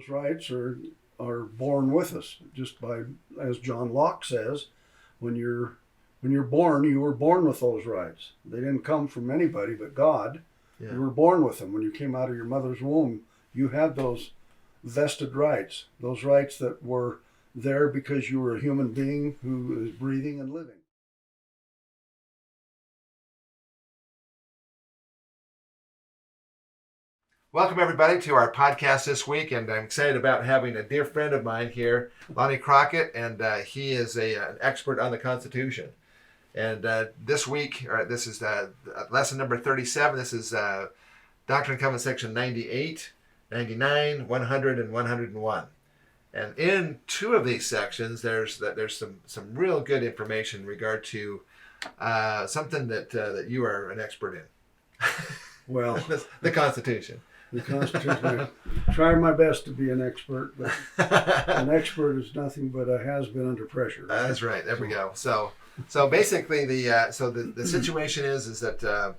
those rights are born with us, just by, as John Locke says, when you're born, you were born with those rights. They didn't come from anybody but God. Yeah. You were born with them. When you came out of your mother's womb, you had those vested rights, those rights that were there because you were a human being who is breathing and living. Welcome, everybody, to our podcast this week, and I'm excited about having a dear friend of mine here, Lonnie Crockett, and he is an expert on the Constitution. And this week, this is lesson number 37. This is Doctrine and Covenants section 98, 99, 100, and 101. And in two of these sections, there's some real good information in regard to something that you are an expert in. Well, the Constitution. The Constitution. I try my best to be an expert, but an expert is nothing but a has-been under pressure. That's right. There we go. So basically, the situation is that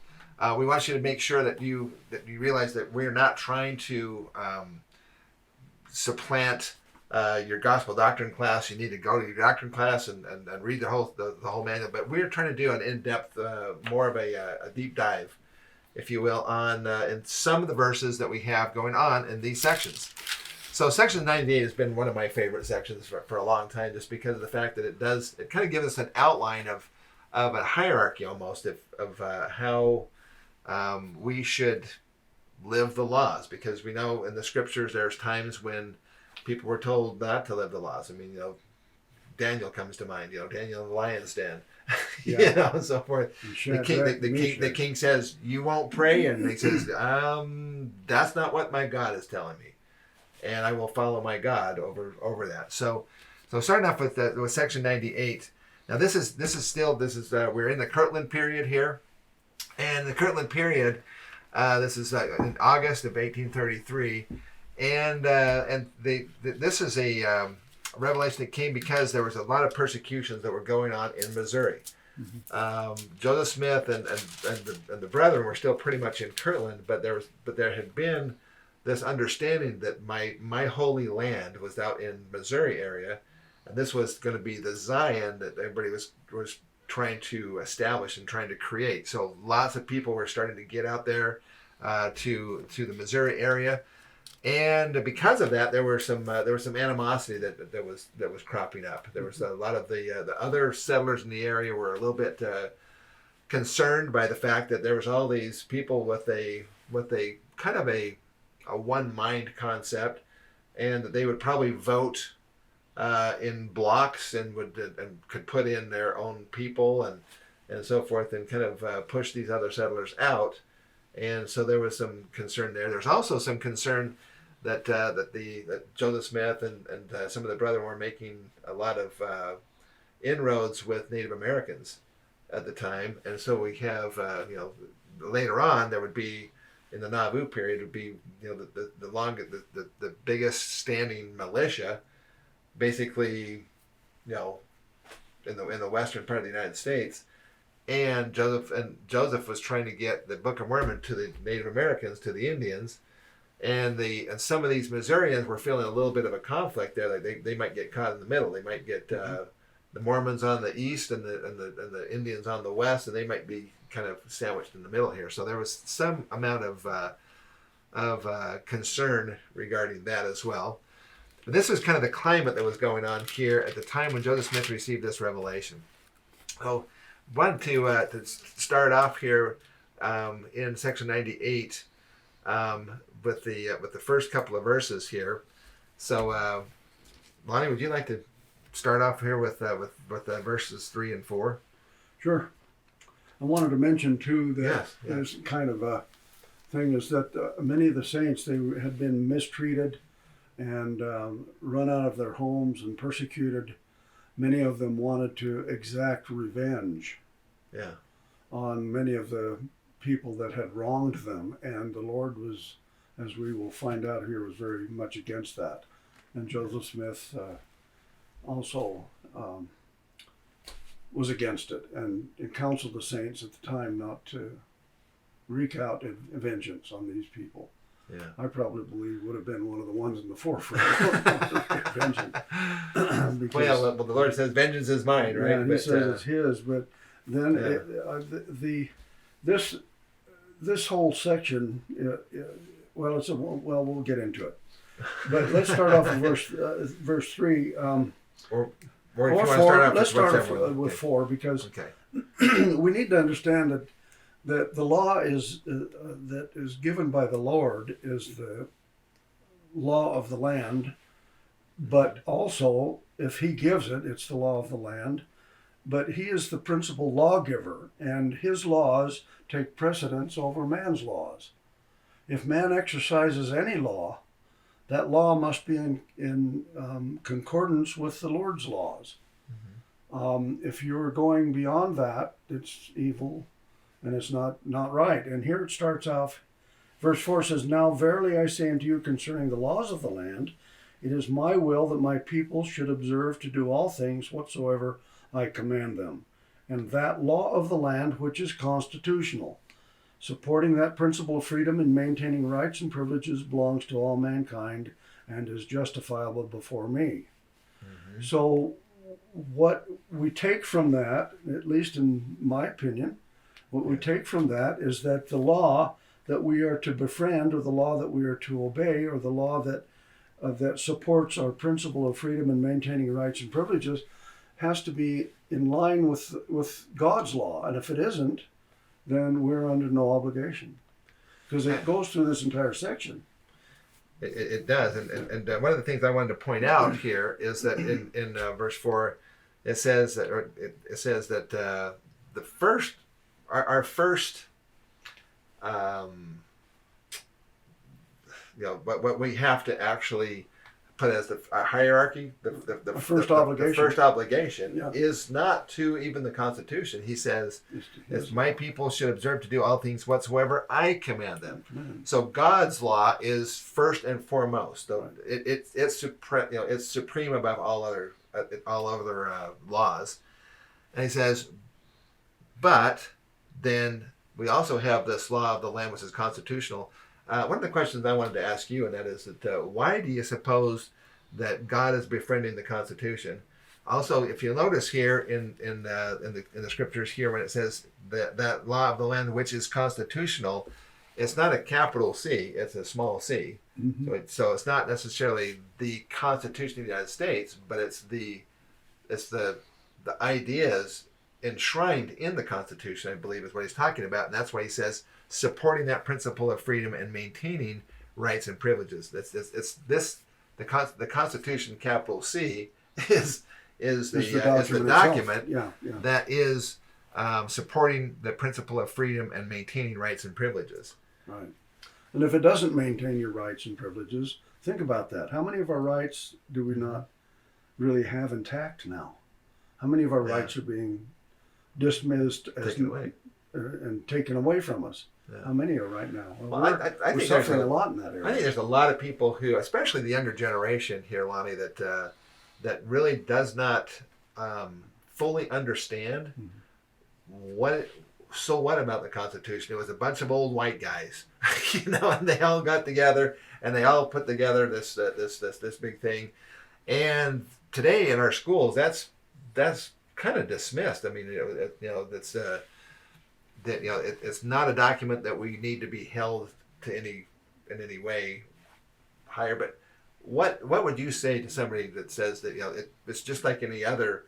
we want you to make sure that you realize that we're not trying to supplant your gospel doctrine class. You need to go to your doctrine class and read the whole manual. But we're trying to do an in-depth, more of a deep dive, if you will, on in some of the verses that we have going on in these sections. So section 98 has been one of my favorite sections for a long time, just because of the fact that it kind of gives us an outline of a hierarchy almost of how we should live the laws, because we know in the scriptures there's times when people were told not to live the laws. I mean, Daniel comes to mind, Daniel in the lion's den, Yeah. and so forth. The king says, you won't pray, and he says, that's not what my God is telling me, and I will follow my God over that. So starting off with section 98. Now this is we're in the Kirtland period here, and the Kirtland period, this is in August of 1833, and this is a revelation that came because there was a lot of persecutions that were going on in Missouri. Mm-hmm. Joseph Smith and the brethren were still pretty much in Kirtland, but there had been this understanding that my holy land was out in Missouri area, and this was going to be the Zion that everybody was trying to establish and trying to create. So lots of people were starting to get out there to the Missouri area. And because of that, there was some animosity that was cropping up. There was a lot of the other settlers in the area were a little bit concerned by the fact that there was all these people with a kind of a one mind concept, and that they would probably vote in blocks and could put in their own people and so forth, and kind of push these other settlers out. And so there was some concern there. There's also some concern that Joseph Smith and some of the brethren were making a lot of inroads with Native Americans at the time. And so we have later on there would be, in the Nauvoo period, would be the biggest standing militia, basically, in the western part of the United States. And Joseph was trying to get the Book of Mormon to the Native Americans, to the Indians, and some of these Missourians were feeling a little bit of a conflict there. Like they might get caught in the middle. They might get the Mormons on the east and the Indians on the west, and they might be kind of sandwiched in the middle here. So there was some amount of concern regarding that as well. But this was kind of the climate that was going on here at the time when Joseph Smith received this revelation. So wanted to start off here in section 98 with the first couple of verses here. So, Lonnie, would you like to start off here with verses 3 and 4? Sure. I wanted to mention too that Yes. there's kind of a thing is that many of the saints, they had been mistreated and run out of their homes and persecuted. Many of them wanted to exact revenge on many of the people that had wronged them, and the Lord was, as we will find out here, was very much against that. And Joseph Smith also was against it, and counseled the saints at the time not to wreak out vengeance on these people. Yeah. I probably believe would have been one of the ones in the forefront. Vengeance. Well, the Lord says, "Vengeance is mine," right? Yeah, He says it's His. But then this whole section, we'll get into it. But let's start off with verse 3. Or if you want to 4. start off Let's with start whichever off one. with 4 because Okay. we need to understand that the law is that is given by the Lord is the law of the land, but also if He gives it, it's the law of the land. But He is the principal lawgiver, and His laws take precedence over man's laws. If man exercises any law, that law must be in concordance with the Lord's laws. Mm-hmm. If you're going beyond that, it's evil and it's not right. And here it starts off, verse 4 says, "Now verily I say unto you concerning the laws of the land, it is my will that my people should observe to do all things whatsoever I command them. And that law of the land which is constitutional, supporting that principle of freedom and maintaining rights and privileges belongs to all mankind and is justifiable before me." Mm-hmm. So what we take from that, at least in my opinion, what we take from that is that the law that we are to befriend, or the law that we are to obey, or the law that supports our principle of freedom and maintaining rights and privileges, has to be in line with God's law. And if it isn't, then we're under no obligation, because it goes through this entire section. It does, and one of the things I wanted to point out here is that in verse 4, it says that the first, our first, what we have to actually put as the hierarchy, the first obligation is not to even the Constitution. He says, "As my people should observe to do all things whatsoever I command them." So God's law is first and foremost. So it's supreme above all other laws. And he says, but then we also have this law of the land, which is constitutional. One of the questions I wanted to ask you, and that is that why do you suppose that God is befriending the Constitution? Also, if you notice here in the scriptures here, when it says that law of the land which is constitutional, it's not a capital C; it's a small c. Mm-hmm. So it's not necessarily the Constitution of the United States, but it's the ideas enshrined in the Constitution, I believe, is what he's talking about, and that's why he says supporting that principle of freedom and maintaining rights and privileges. The Constitution, capital C, is the document that is supporting the principle of freedom and maintaining rights and privileges. Right. And if it doesn't maintain your rights and privileges, think about that. How many of our rights do we not really have intact now? How many of our rights are being dismissed and taken away from us? Yeah. How many are right now? Well, I think suffering a lot in that area. I think there's a lot of people who, especially the younger generation here, Lonnie, that really does not fully understand what about the Constitution. It was a bunch of old white guys, and they all got together and they all put together this big thing. And today in our schools, that's kind of dismissed. I mean, it's not a document that we need to be held to in any way higher. But what would you say to somebody that says that it's just like any other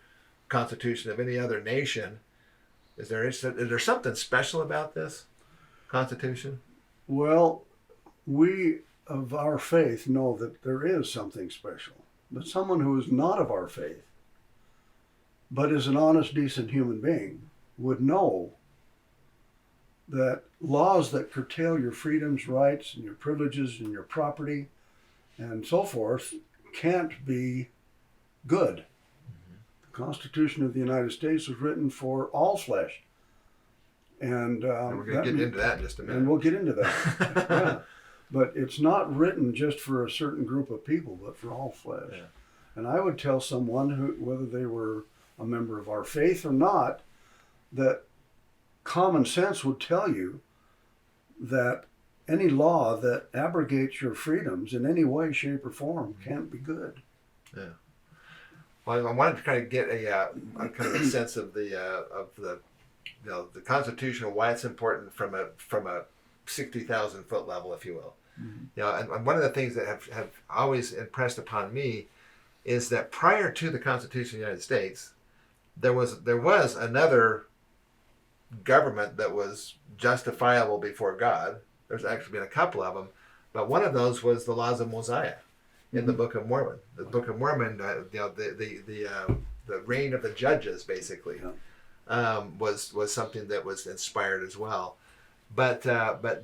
constitution of any other nation? Is there something special about this Constitution? Well, we of our faith know that there is something special. But someone who is not of our faith, but is an honest, decent human being, would know that laws that curtail your freedoms, rights, and your privileges, and your property, and so forth, can't be good. Mm-hmm. The Constitution of the United States was written for all flesh. And we're going to get into that in just a minute. And we'll get into that. Yeah. But it's not written just for a certain group of people, but for all flesh. Yeah. And I would tell someone, whether they were a member of our faith or not, that common sense would tell you that any law that abrogates your freedoms in any way, shape, or form can't be good. Yeah. Well, I wanted to kind of get a kind of a sense of the the Constitution, why it's important from a 60,000 foot level, if you will. Mm-hmm. And one of the things that have always impressed upon me is that prior to the Constitution of the United States, there was another government that was justifiable before God. There's actually been a couple of them, but one of those was the laws of Mosiah in the Book of Mormon. The Book of Mormon, the reign of the judges, basically, was something that was inspired as well. But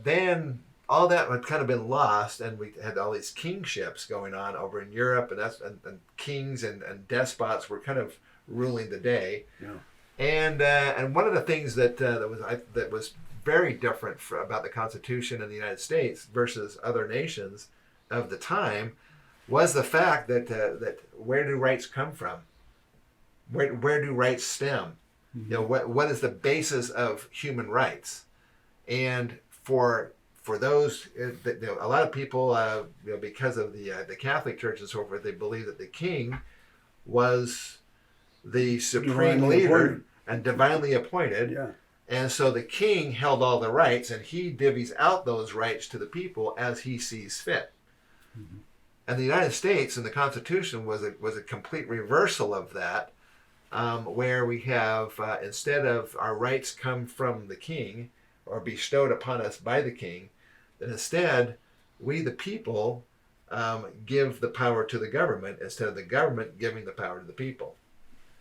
then all that had kind of been lost, and we had all these kingships going on over in Europe, and kings and despots were kind of ruling the day. Yeah. And one of the things that was very different about the Constitution in the United States versus other nations of the time was the fact that where do rights come from? Where do rights stem? Mm-hmm. What is the basis of human rights? And for those, a lot of people, because of the Catholic Church and so forth, they believe that the king was the supreme leader and divinely appointed. Yeah. And so the king held all the rights, and he divvies out those rights to the people as he sees fit. Mm-hmm. And the United States and the Constitution was a complete reversal of that, where we have, instead of our rights come from the king or bestowed upon us by the king, that instead we, the people, give the power to the government instead of the government giving the power to the people.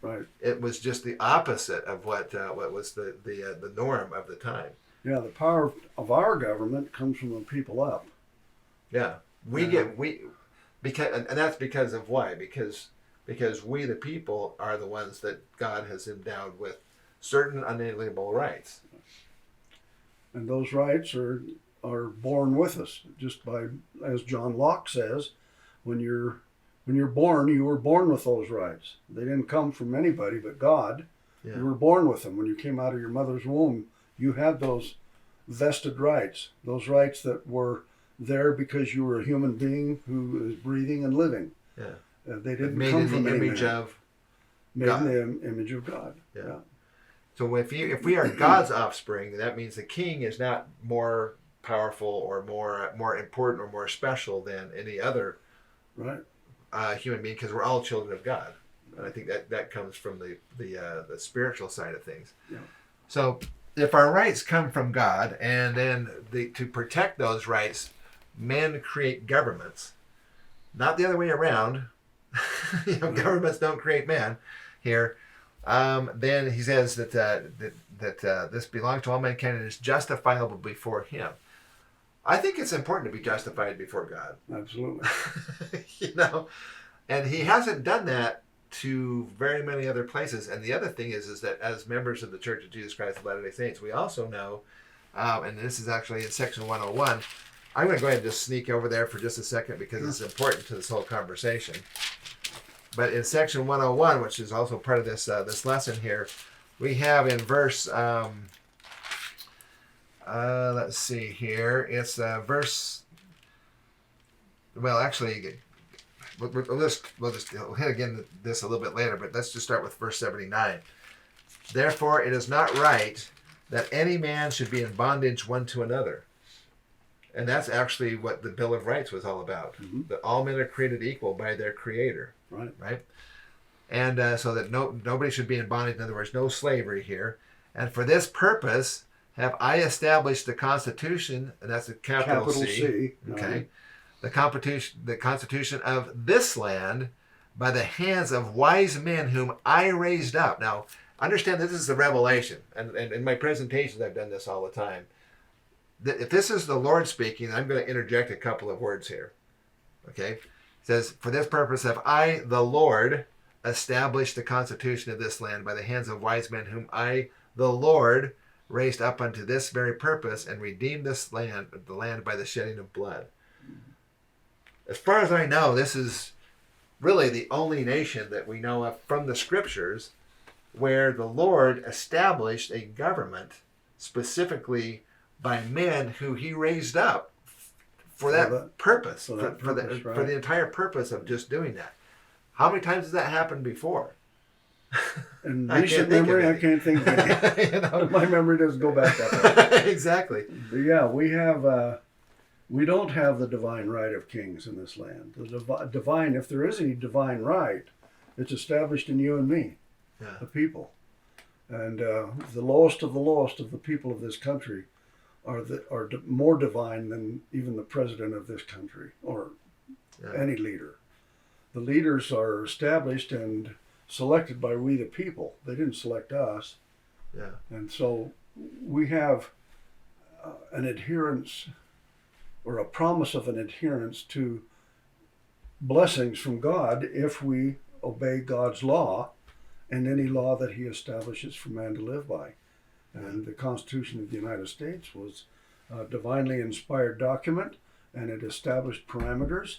Right. It was just the opposite of what was the norm of the time. Yeah, the power of our government comes from the people up. Yeah, and that's because of why? Because we, the people, are the ones that God has endowed with certain unalienable rights. And those rights are born with us, just by, as John Locke says, when you're born, you were born with those rights. They didn't come from anybody but God. Yeah. You were born with them. When you came out of your mother's womb, you had those vested rights, those rights that were there because you were a human being who is breathing and living. Yeah. They didn't come from the image of God. Made in the image of God. Yeah. Yeah. So if we are God's offspring, that means the king is not more powerful or more important or more special than any other human being, because we're all children of God. And I think that comes from the spiritual side of things. Yeah. So if our rights come from God, and then to protect those rights, men create governments, not the other way around. Governments don't create man here. Then he says that this belongs to all mankind and is justifiable before him. I think it's important to be justified before God. Absolutely. And he hasn't done that to very many other places. And the other thing is that as members of the Church of Jesus Christ of Latter-day Saints, we also know, and this is actually in section 101, I'm going to go ahead and just sneak over there for just a second because it's important to this whole conversation. But in section 101, which is also part of this this lesson here, we have in verse, let's see here, it's verse, well, actually, we'll just hit again this a little bit later, but let's just start with verse 79. Therefore, it is not right that any man should be in bondage one to another. And that's actually what the Bill of Rights was all about. Mm-hmm. That all men are created equal by their Creator. Right? And so that nobody should be in bondage. In other words, no slavery here. And for this purpose have I established the Constitution, and that's a capital C. Okay. The Constitution of this land by the hands of wise men whom I raised up. Now, understand this is the revelation. And in my presentations, I've done this all the time. If this is the Lord speaking, I'm going to interject a couple of words here. Okay? It says, for this purpose have I, the Lord, established the Constitution of this land by the hands of wise men whom I, the Lord, raised up unto this very purpose and redeemed this land, the land by the shedding of blood. As far as I know, this is really the only nation that we know of from the scriptures where the Lord established a government specifically by men who he raised up for that purpose, for the entire purpose of just doing that. How many times has that happened before? In recent memory, I can't think of any. You know? My memory doesn't go back that far. Exactly. But yeah, we don't have the divine right of kings in this land. The divine, if there is any divine right, it's established in you and me, the people. And the lowest of the people of this country are more divine than even the president of this country or any leader. The leaders are established and selected by we the people. They didn't select us. Yeah. And so we have an adherence or a promise of an adherence to blessings from God if we obey God's law and any law that he establishes for man to live by. And the Constitution of the United States was a divinely inspired document, and it established parameters,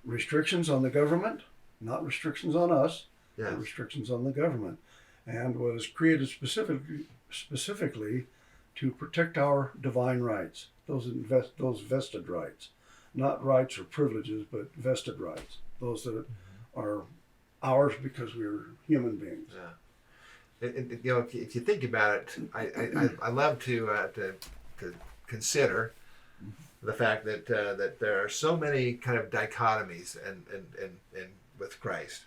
restrictions on the government, not restrictions on us, but restrictions on the government, and was created specifically to protect our divine rights, those vested rights, not rights or privileges, but vested rights, those that are ours because we're human beings. Yeah. You know, if you think about it, I love to consider the fact that that there are so many kind of dichotomies and with Christ.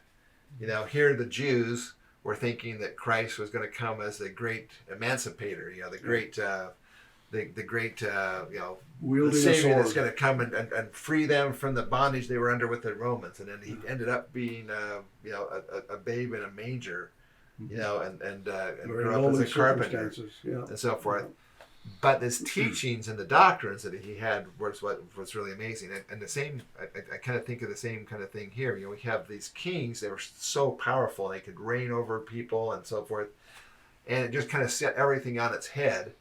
You know, here the Jews were thinking that Christ was going to come as the great emancipator. You know, the great the great you know, the Savior that's going to come and free them from the bondage they were under with the Romans. And then he ended up being you know, a babe in a manger. You know, and grew up as a carpenter and so forth. But his teachings and the doctrines that he had was what's really amazing. And the same, I kind of think of the same kind of thing here. You know, we have these kings that were so powerful, they could reign over people and so forth. And it just kind of set everything on its head,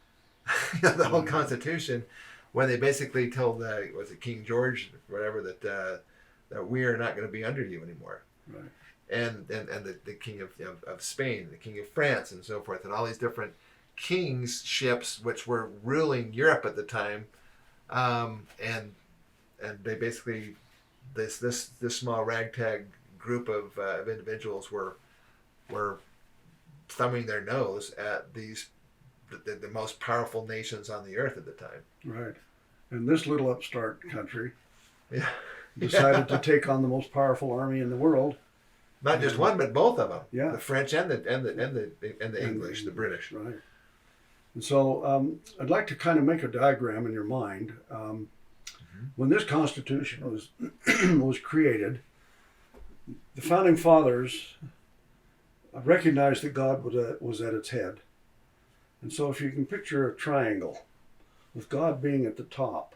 the whole Constitution, when they basically told, was it King George, or whatever, that we are not going to be under you anymore. Right. And the king of Spain, the king of France, and so forth, and all these different kingships which were ruling Europe at the time, and they basically this small ragtag group of individuals were thumbing their nose at these the most powerful nations on the earth at the time. Right, and this little upstart country decided to take on the most powerful army in the world. Not just one, but both of them. Yeah, the French and the English, the British. Right. And so I'd like to kind of make a diagram in your mind. When this Constitution was created, the founding fathers recognized that God was at its head. And so if you can picture a triangle, with God being at the top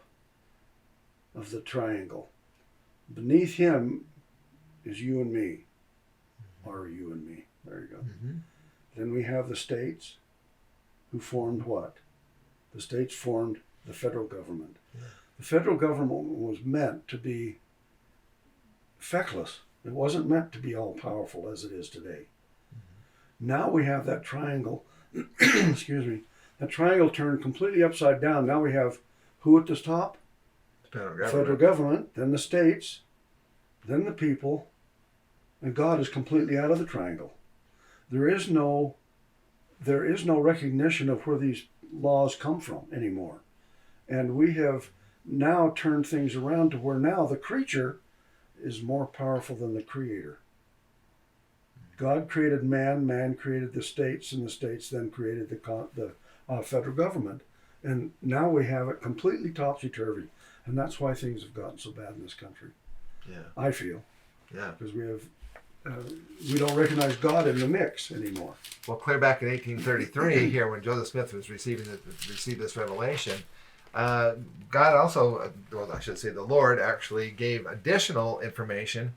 of the triangle, beneath him is you and me. Or you and me. There you go. Mm-hmm. Then we have the states, who formed what? The states formed the federal government. Yeah. The federal government was meant to be feckless. It wasn't meant to be all powerful as it is today. Mm-hmm. Now we have that triangle, excuse me, that triangle turned completely upside down. Now we have who at the top? The federal government, then the states, then the people, and God is completely out of the triangle. There is no recognition of where these laws come from anymore. And we have now turned things around to where now the creature is more powerful than the creator. God created man created the states, and the states then created the federal government. And now we have it completely topsy-turvy. And that's why things have gotten so bad in this country. Yeah, I feel. Yeah. Because we don't recognize God in the mix anymore. Well, clear back in 1833, here when Joseph Smith was received this revelation, God also, well, I should say the Lord actually gave additional information.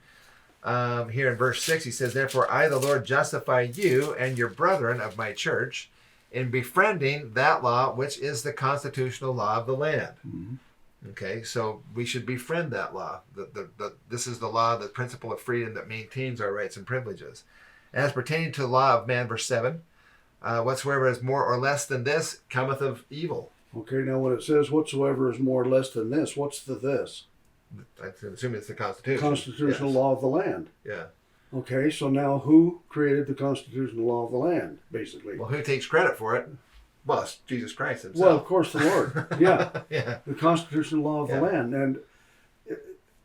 Here in verse 6, he says, "Therefore I, the Lord, justify you and your brethren of my church in befriending that law which is the constitutional law of the land." Mm-hmm. Okay, so we should befriend that law. This is the law, the principle of freedom that maintains our rights and privileges. As pertaining to the law of man, verse 7, whatsoever is more or less than this cometh of evil. Okay, now when it says whatsoever is more or less than this, what's the this? I assume it's the Constitution. Constitutional law of the land. Yeah. Okay, so now who created the constitutional law of the land, basically? Well, who takes credit for it? Well, it's Jesus Christ himself. Well, of course, the Lord. Yeah. Yeah. The constitutional law of the land. And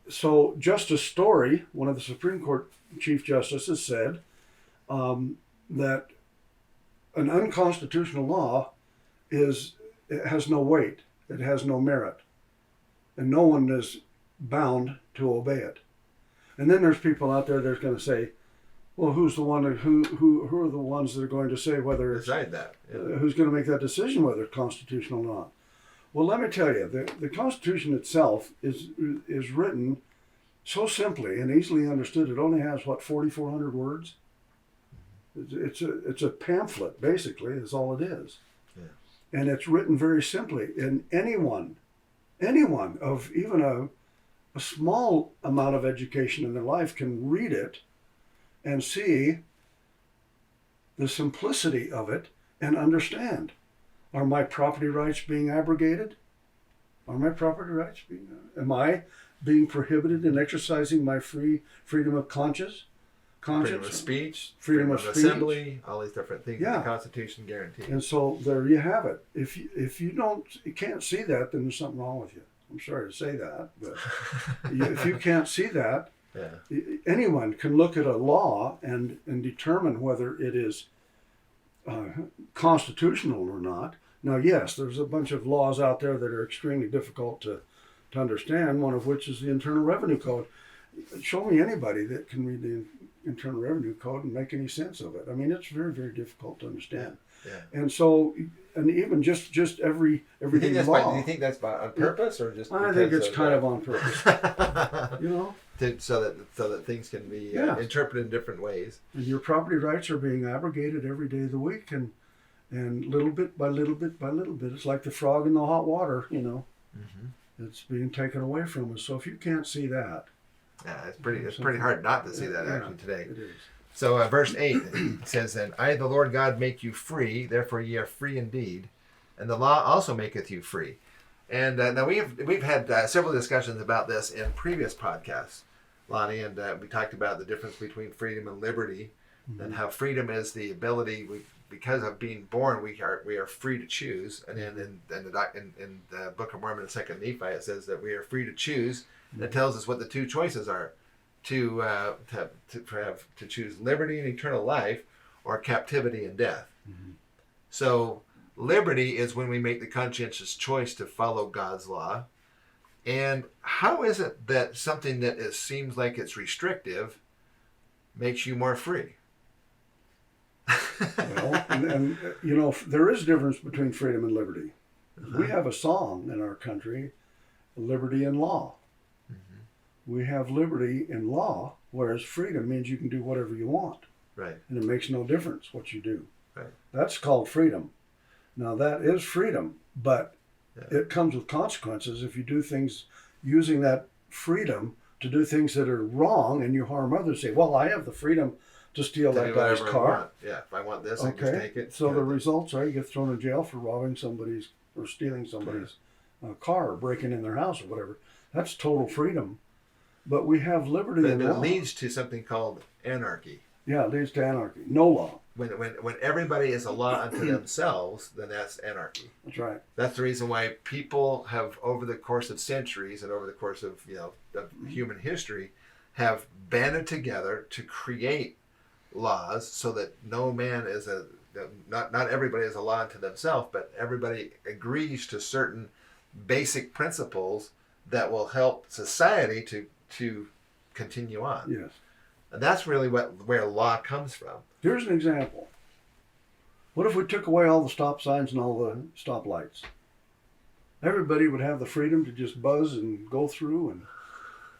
so Justice Story, one of the Supreme Court Chief Justices, said that an unconstitutional law it has no weight. It has no merit. And no one is bound to obey it. And then there's people out there that's going to say, well, who are the ones that are going to say whether it's, decide that? Yeah. Who's going to make that decision whether it's constitutional or not? Well, let me tell you, the Constitution itself is written so simply and easily understood. It only has 4,400 words. It's a pamphlet, basically, is all it is. Yeah. And it's written very simply, and anyone of even a small amount of education in their life can read it and see the simplicity of it and understand. Are my property rights being abrogated? Am I being prohibited in exercising my freedom of conscience? Freedom of speech, freedom of assembly, all these different things that the Constitution guarantees. And so there you have it. If you can't see that, then there's something wrong with you. I'm sorry to say that, but if you can't see that, anyone can look at a law and determine whether it is constitutional or not. Now, yes, there's a bunch of laws out there that are extremely difficult to understand, one of which is the Internal Revenue Code. Show me anybody that can read the Internal Revenue Code and make any sense of it. I mean, it's very, very difficult to understand. Yeah. And so, and even just everything law. Do you think that's on purpose or just? I think it's kind of on purpose. You know, so that things can be interpreted in different ways. And your property rights are being abrogated every day of the week, and little bit by little bit by little bit. It's like the frog in the hot water. You know, it's being taken away from us. So if you can't see that. Yeah, it's pretty hard not to see that actually today. It is. So verse 8 says, "And I, the Lord God, make you free, therefore ye are free indeed, and the law also maketh you free." And now we've had several discussions about this in previous podcasts, Lonnie, and we talked about the difference between freedom and liberty, and how freedom is the ability, because of being born, we are free to choose. And in the Book of Mormon and 2nd Nephi, it says that we are free to choose. And it tells us what the two choices are: to choose liberty and eternal life, or captivity and death. So liberty is when we make the conscientious choice to follow God's law. And how is it that something that seems like it's restrictive makes you more free? Well, and you know, there is a difference between freedom and liberty. We have a song in our country, liberty and law. We have liberty in law, whereas freedom means you can do whatever you want. Right. And it makes no difference what you do. Right. That's called freedom. Now that is freedom, but it comes with consequences if you do things using that freedom to do things that are wrong and you harm others. Say, well, I have the freedom to steal that guy's car. Yeah, if I want this, I can just take it. So the results are you get thrown in jail for robbing somebody's or stealing somebody's car or breaking in their house or whatever. That's total freedom. But we have liberty in law. It leads to something called anarchy. Yeah, it leads to anarchy. No law. When everybody is a law unto themselves, then that's anarchy. That's right. That's the reason why people have, over the course of centuries and over the course of human history, have banded together to create laws so that no man is not everybody is a law unto themselves, but everybody agrees to certain basic principles that will help society to continue on. Yes. And that's really where law comes from. Here's an example. What if we took away all the stop signs and all the stop lights? Everybody would have the freedom to just buzz and go through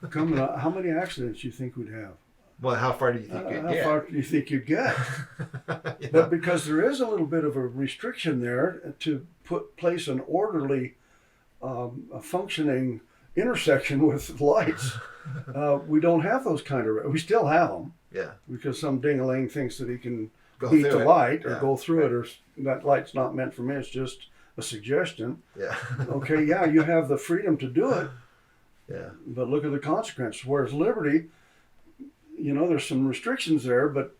and come. How many accidents do you think we'd have? Well, how far do you think you'd get? How far do you think you'd get? But because there is a little bit of a restriction there to place an orderly, functioning intersection with lights, we don't have those kind of. We still have them. Yeah. Because some ding-a-ling thinks that he can beat the light or go through it, or that light's not meant for me. It's just a suggestion. Yeah. Okay, yeah, you have the freedom to do it, Yeah. but look at the consequences. Whereas liberty, there's some restrictions there, but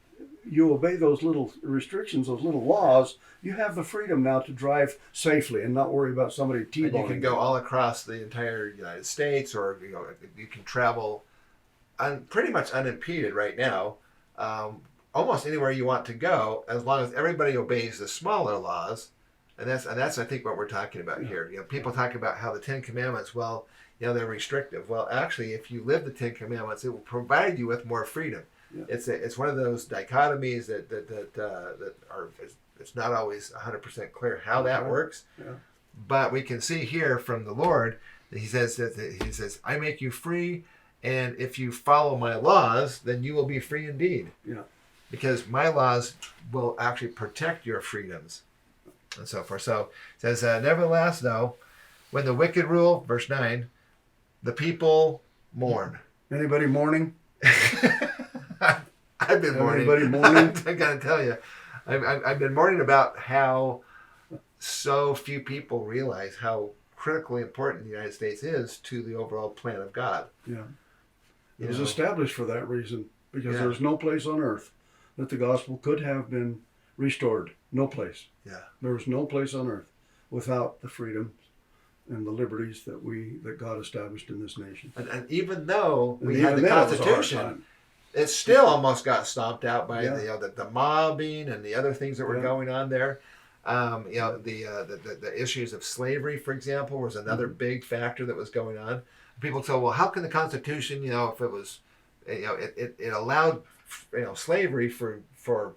you obey those little restrictions, those little laws, you have the freedom now to drive safely and not worry about somebody T-boning. And you can go all across the entire United States, or you can travel pretty much unimpeded right now, almost anywhere you want to go, as long as everybody obeys the smaller laws. And that's I think what we're talking about here. People talk about how the Ten Commandments, well, they're restrictive. Well, actually, if you live the Ten Commandments, it will provide you with more freedom. Yeah. It's one of those dichotomies that are, it's not always 100% clear how that works. Yeah. But we can see here from the Lord that he says, I make you free, and if you follow my laws, then you will be free indeed. Yeah. Because my laws will actually protect your freedoms and so forth. So it says, nevertheless, though, when the wicked rule, verse 9, the people mourn. Anybody mourning? I've been mourning. Anybody mourning? I got to tell you, I've been mourning about how so few people realize how critically important the United States is to the overall plan of God. Yeah. It was established for that reason, because there's no place on earth that the gospel could have been restored. No place. Yeah. There was no place on earth without the freedoms and the liberties that God established in this nation. And even though we had the Constitution, it still almost got stomped out by the mobbing and the other things that were going on there. The issues of slavery, for example, was another big factor that was going on. People say, well, how can the Constitution, if it was, it allowed, slavery for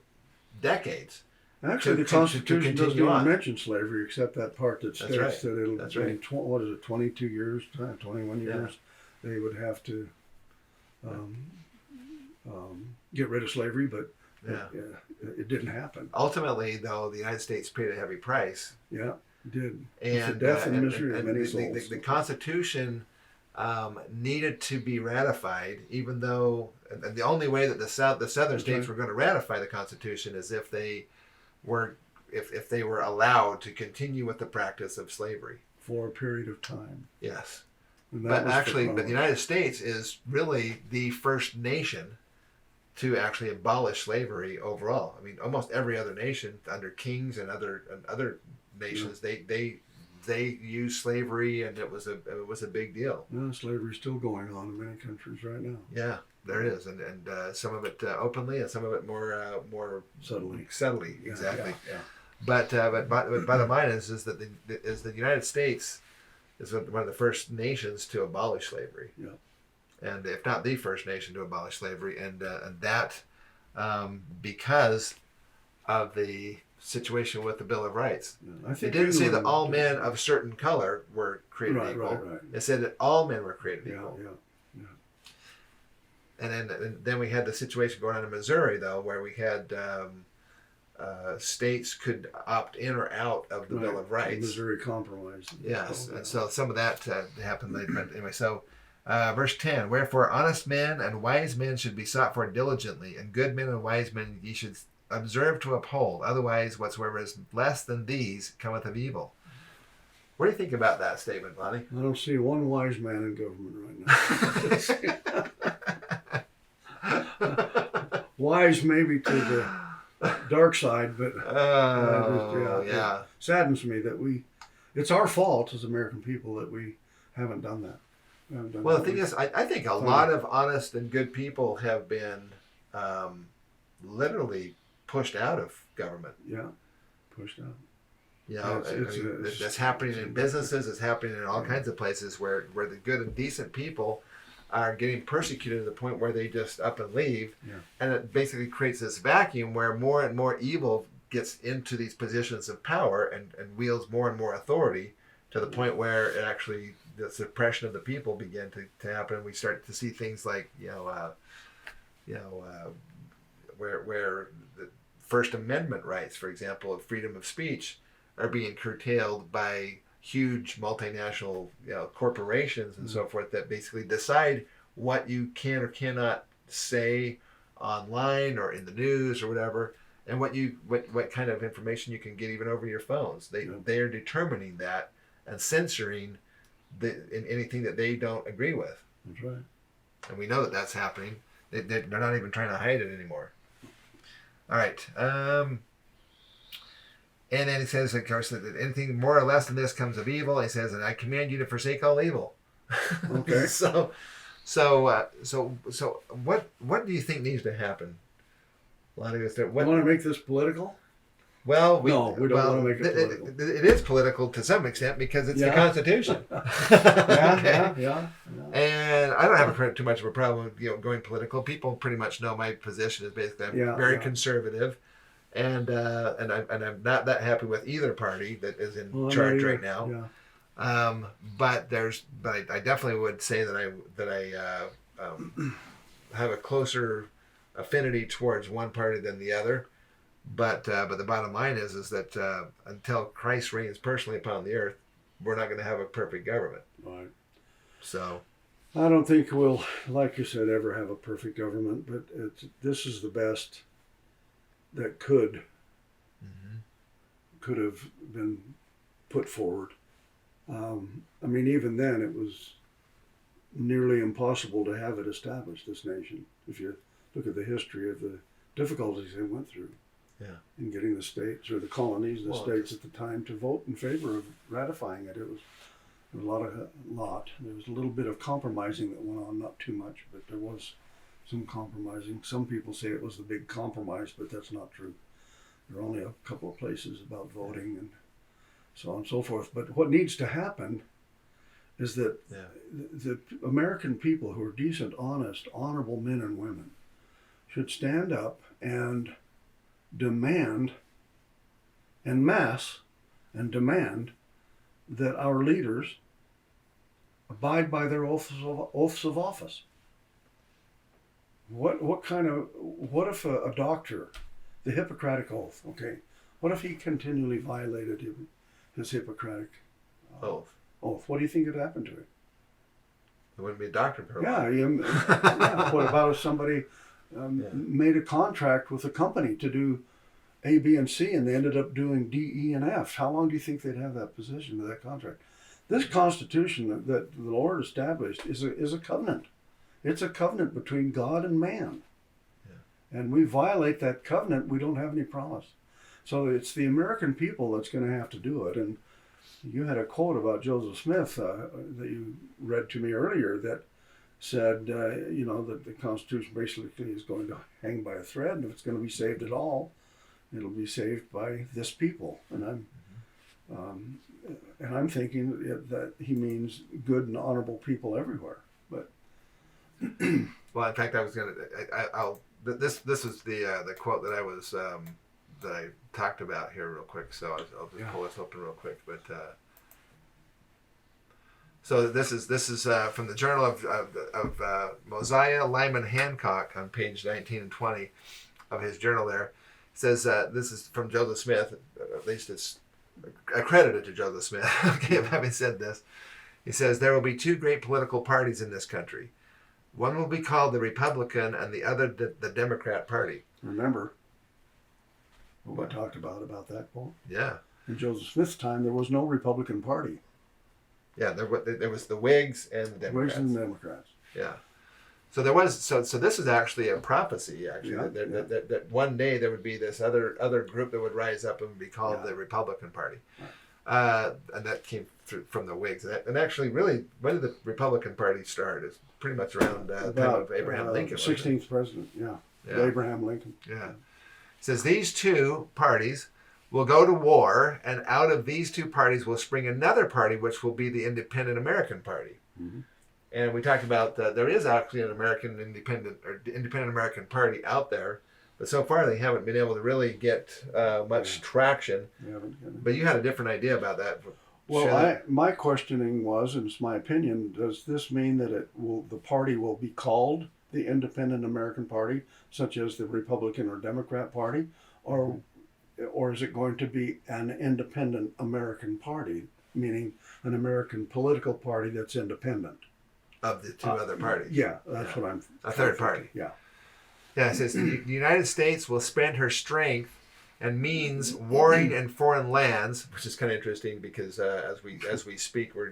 decades. Actually, the Constitution doesn't even mention slavery, except that part that states that it'll be 22 years, 21 years, they would have to get rid of slavery, but it didn't happen. Ultimately, though, the United States paid a heavy price. Yeah, it did. And the death and misery of many souls. The Constitution needed to be ratified, even though, and the only way that the southern states were going to ratify the Constitution is if they were allowed to continue with the practice of slavery for a period of time. Yes, but the United States is really the first nation to actually abolish slavery overall. I mean, almost every other nation under kings and other nations, they use slavery, and it was a big deal. No, slavery's still going on in many countries right now. Yeah, there is, and some of it openly, and some of it more subtly. Exactly. Yeah. But bottom line is that the United States is one of the first nations to abolish slavery. Yeah. And if not the first nation to abolish slavery, and that because of the situation with the Bill of Rights. Yeah, it didn't say that all men of certain color were created equal. Right. It said that all men were created equal. Yeah. And then we had the situation going on in Missouri, though, where we had states could opt in or out of the Bill of Rights. The Missouri Compromise. Yes, and so some of that happened later. But anyway, so verse 10, wherefore honest men and wise men should be sought for diligently, and good men and wise men ye should observe to uphold, otherwise whatsoever is less than these cometh of evil. What do you think about that statement, Lonnie? I don't see one wise man in government right now. Wise maybe to the dark side, but saddens me that it's our fault as American people that we haven't done that. Well, the thing is, I think a lot of honest and good people have been literally pushed out of government. Yeah, pushed out. That's happening in businesses. It's happening in all kinds of places where the good and decent people are getting persecuted to the point where they just up and leave. Yeah. And it basically creates this vacuum where more and more evil gets into these positions of power and wields more and more authority to the point where it actually, the suppression of the people began to happen. And we start to see things like, where the First Amendment rights, for example, of freedom of speech, are being curtailed by huge multinational corporations and so forth that basically decide what you can or cannot say online or in the news or whatever. and what kind of information you can get even over your phones. They are determining that and censoring in anything that they don't agree with. That's right. And we know that that's happening. They're not even trying to hide it anymore. All right. And then he says, of course, that anything more or less than this comes of evil. He says, and I command you to forsake all evil. Okay. So what do you think needs to happen? Lonnie, You want to make this political? Well, we don't want to make it political. It is political to some extent because it's the Constitution. Yeah. And I don't have too much of a problem with going political. People pretty much know my position is basically I'm very conservative, and I'm not that happy with either party that is in charge right now. Yeah. But I definitely would say that I have a closer affinity towards one party than the other. But the bottom line is that until Christ reigns personally upon the earth, we're not going to have a perfect government. Right. So I don't think we'll, like you said, ever have a perfect government. But this is the best that could have been put forward. I mean, even then, it was nearly impossible to have it established, this nation, if you look at the history of the difficulties they went through in getting the states, or the colonies, the states at the time, to vote in favor of ratifying it. It was a lot. There was a little bit of compromising that went on, not too much, but there was some compromising. Some people say it was the big compromise, but that's not true. There are only a couple of places about voting and so on and so forth. But what needs to happen is that the American people who are decent, honest, honorable men and women should stand up and demand en masse and demand that our leaders abide by their oaths of office. What if a doctor, the Hippocratic Oath, okay, what if he continually violated his Hippocratic oath? What do you think would happen to him? It wouldn't be a doctor. What about if somebody made a contract with a company to do A, B, and C, and they ended up doing D, E, and F? How long do you think they'd have that position to that contract? This Constitution that the Lord established is a covenant. It's a covenant between God and man. Yeah. And we violate that covenant, we don't have any promise. So it's the American people that's going to have to do it. And you had a quote about Joseph Smith that you read to me earlier that said, that the Constitution basically is going to hang by a thread, and if it's going to be saved at all, it'll be saved by this people. And I'm thinking that he means good and honorable people everywhere. But well, in fact, I was going to. This is the quote that I was that I talked about here real quick. So I'll just pull this open real quick. But so this is from the Journal of Mosiah Lyman Hancock on page 19 and 20 of his journal. There it says this is from Joseph Smith. At least it's accredited to Joseph Smith. Okay, having said this, he says there will be two great political parties in this country. One will be called the Republican and the other the Democrat Party. Remember what we talked about that, Paul? Yeah. In Joseph Smith's time, there was no Republican Party. Yeah, there was the Whigs and the Democrats. Whigs and the Democrats. Yeah. So there was so this is actually a prophecy that one day there would be this other group that would rise up and be called the Republican Party. Right. And that came from the Whigs. And actually, really, when did the Republican Party start? It's pretty much around the time of Abraham Lincoln. 16th president, Abraham Lincoln. Yeah. It says these two parties will go to war, and out of these two parties will spring another party, which will be the Independent American Party. Mm-hmm. And we talked about there is actually an Independent American Party out there, but so far they haven't been able to really get much traction. But you had a different idea about that. Well, my questioning was, and it's my opinion, does this mean that the party will be called the Independent American Party, such as the Republican or Democrat Party, or is it going to be an Independent American Party, meaning an American political party that's independent? Of the two other parties. Yeah, that's what I'm... A third party. Yeah. Yeah, it says the United States will spend her strength and means warring in foreign lands, which is kind of interesting because as we speak, we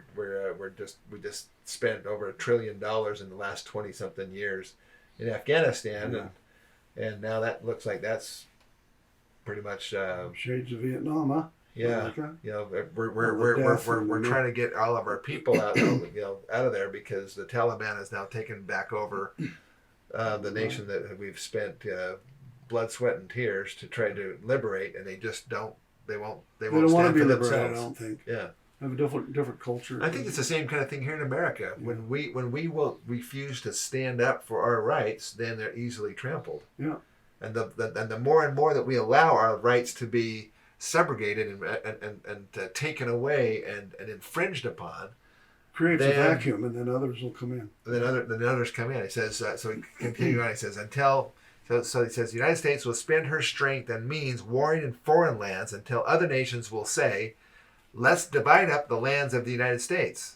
just spent over $1 trillion in the last 20-something years in Afghanistan, and now that looks like that's pretty much shades of Vietnam, huh? Yeah, we're trying to get all of our people out of there because the Taliban has now taken back over the nation that we've spent blood, sweat, and tears to try to liberate, and they just don't. They won't want to be for liberated. themselves. I don't think. Yeah, have a different culture. I think it's the same kind of thing here in America. When we will refuse to stand up for our rights, then they're easily trampled. Yeah, and the more and more that we allow our rights to be subrogated and taken away and infringed upon, creates a vacuum, and then others will come in. Then others come in. He says so. He continues on. He says so he says the United States will spend her strength and means warring in foreign lands until other nations will say, "Let's divide up the lands of the United States."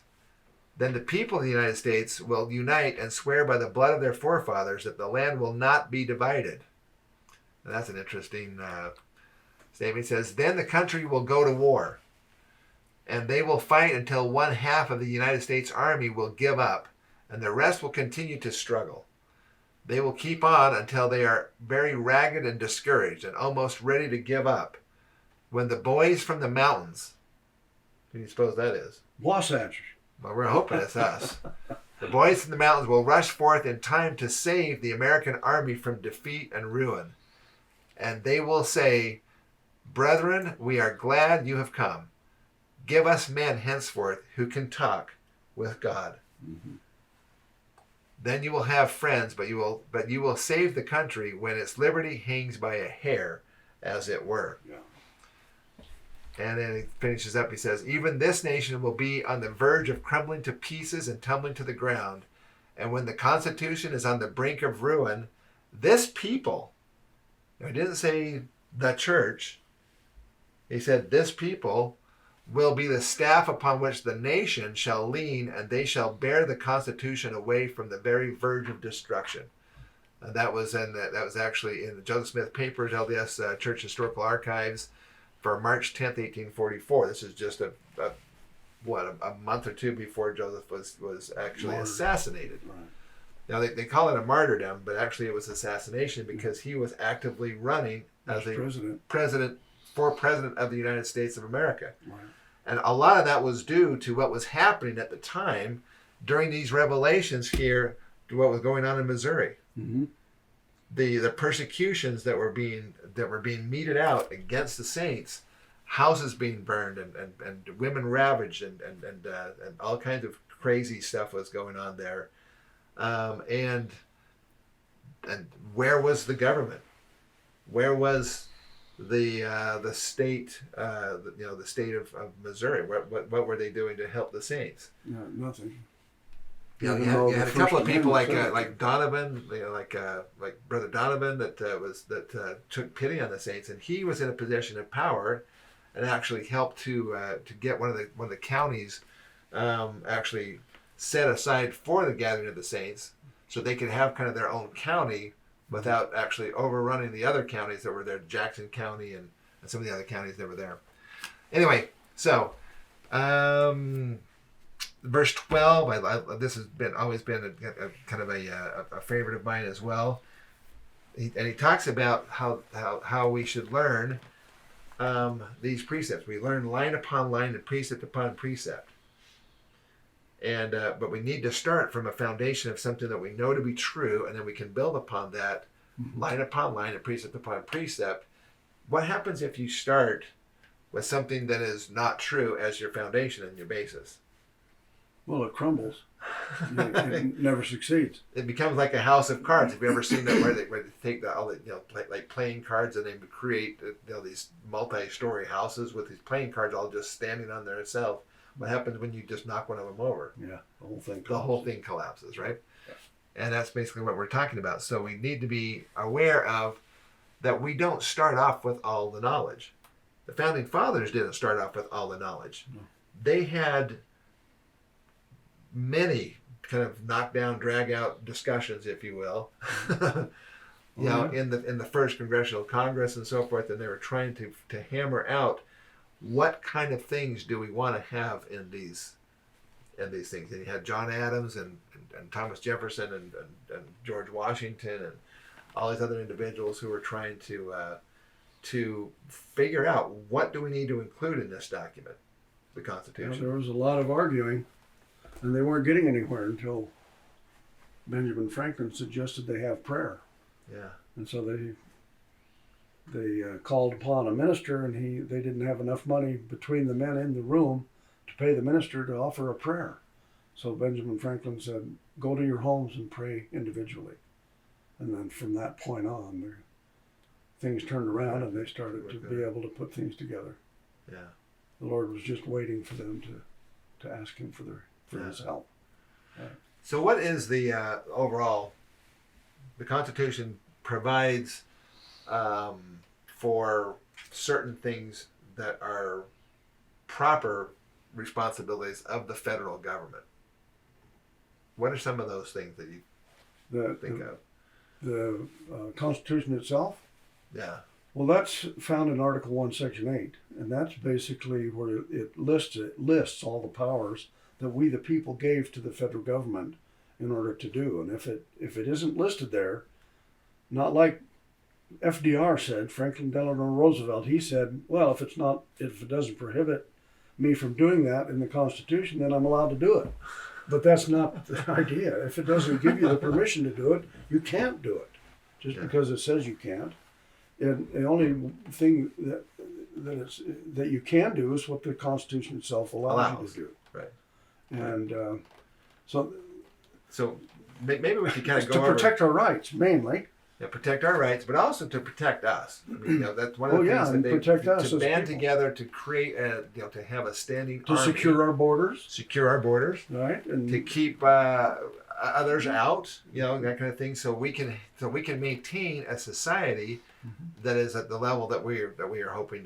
Then the people of the United States will unite and swear by the blood of their forefathers that the land will not be divided. And that's an interesting statement. He says, then the country will go to war, and they will fight until one half of the United States Army will give up, and the rest will continue to struggle. They will keep on until they are very ragged and discouraged and almost ready to give up. When the boys from the mountains, who do you suppose that is? Wasatch. Well, we're hoping it's us. The boys from the mountains will rush forth in time to save the American army from defeat and ruin. And they will say, "Brethren, we are glad you have come. Give us men henceforth who can talk with God." Mm-hmm. Then you will have friends, but you will save the country when its liberty hangs by a hair, as it were. Yeah. And then he finishes up. He says, even this nation will be on the verge of crumbling to pieces and tumbling to the ground. And when the Constitution is on the brink of ruin, this people, he didn't say the church, he said this people will be the staff upon which the nation shall lean, and they shall bear the Constitution away from the very verge of destruction. And that was actually in the Joseph Smith Papers, LDS Church Historical Archives, for March 10th, 1844. This is just a month or two before Joseph was actually assassinated. Right. Now they call it a martyrdom, but actually it was assassination because he was actively running as president of the United States of America. Right. And a lot of that was due to what was happening at the time during these revelations here, to what was going on in Missouri. Mm-hmm. The persecutions that were being meted out against the saints, houses being burned and women ravaged and all kinds of crazy stuff was going on there. And where was the government? Where was the state? The state of Missouri. What were they doing to help the saints? No, nothing. You had a couple of people like Donovan, like Brother Donovan that took pity on the saints, and he was in a position of power, and actually helped to get one of the counties actually set aside for the gathering of the saints, so they could have kind of their own county without actually overrunning the other counties that were there, Jackson County and some of the other counties that were there. Anyway, so. Verse 12, this has always been a kind of a favorite of mine as well. And he talks about how we should learn these precepts. We learn line upon line and precept upon precept. And but we need to start from a foundation of something that we know to be true, and then we can build upon that line upon line and precept upon precept. What happens if you start with something that is not true as your foundation and your basis? Well, it crumbles. It never succeeds. It becomes like a house of cards. Have you ever seen that where they take like playing cards and they create these multi-story houses with these playing cards all just standing on themselves? What happens when you just knock one of them over? Yeah, the whole thing collapses. The whole thing collapses, right? Yeah. And that's basically what we're talking about. So we need to be aware of that we don't start off with all the knowledge. The Founding Fathers didn't start off with all the knowledge. No. They had many kind of knockdown, drag out discussions, if you will, you know, in the first Congressional Congress and so forth, and they were trying to hammer out what kind of things do we want to have in these things. And you had John Adams and Thomas Jefferson and George Washington and all these other individuals who were trying to figure out what do we need to include in this document, the Constitution. Yeah, there was a lot of arguing, and they weren't getting anywhere until Benjamin Franklin suggested they have prayer. Yeah. And so they called upon a minister, and they didn't have enough money between the men in the room to pay the minister to offer a prayer. So Benjamin Franklin said, go to your homes and pray individually. And then from that point on, things turned around and they started to be able to put things together. Yeah. The Lord was just waiting for them to ask him for his help. So what is the overall, the Constitution provides for certain things that are proper responsibilities of the federal government. What are some of those things that you think of? The Constitution itself? Yeah. Well, that's found in Article 1, Section 8, and that's basically where it lists all the powers that we, the people, gave to the federal government in order to do. And if it isn't listed there, not like FDR said, Franklin Delano Roosevelt, he said, well, if it doesn't prohibit me from doing that in the Constitution, then I'm allowed to do it. But that's not the idea. If it doesn't give you the permission to do it, you can't do it, just because it says you can't. And the only thing that you can do is what the Constitution itself allows you to do. Right. And so maybe we could kind of go to protect our rights mainly. Yeah, protect our rights, but also to protect us. I mean, that's one of the things that they protect us to band people together to create to have a standing to army, secure our borders, right, and to keep others out, that kind of thing, so we can maintain a society that is at the level that we are hoping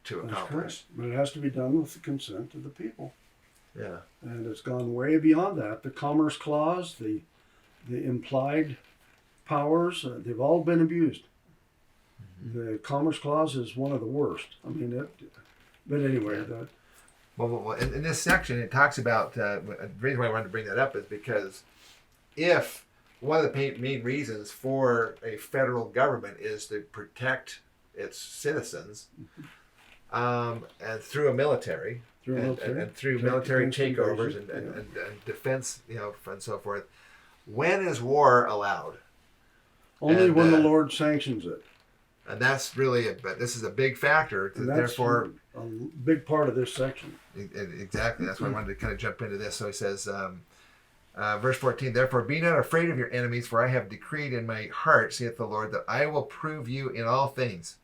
to accomplish. But it has to be done with the consent of the people. Yeah, and it's gone way beyond that. The Commerce Clause, the implied powers, they've all been abused. Mm-hmm. The Commerce Clause is one of the worst. I mean, but anyway. Well, in this section, it talks about, the reason why I wanted to bring that up is because if one of the main reasons for a federal government is to protect its citizens, and through a military, and through military takeovers and defense, and so forth, when is war allowed? Only when the Lord sanctions it. And that's really, but this is a big factor. Therefore, a big part of this section. Exactly. That's why I wanted to kind of jump into this. So he says, verse 14, therefore be not afraid of your enemies, for I have decreed in my heart, saith the Lord, that I will prove you in all things,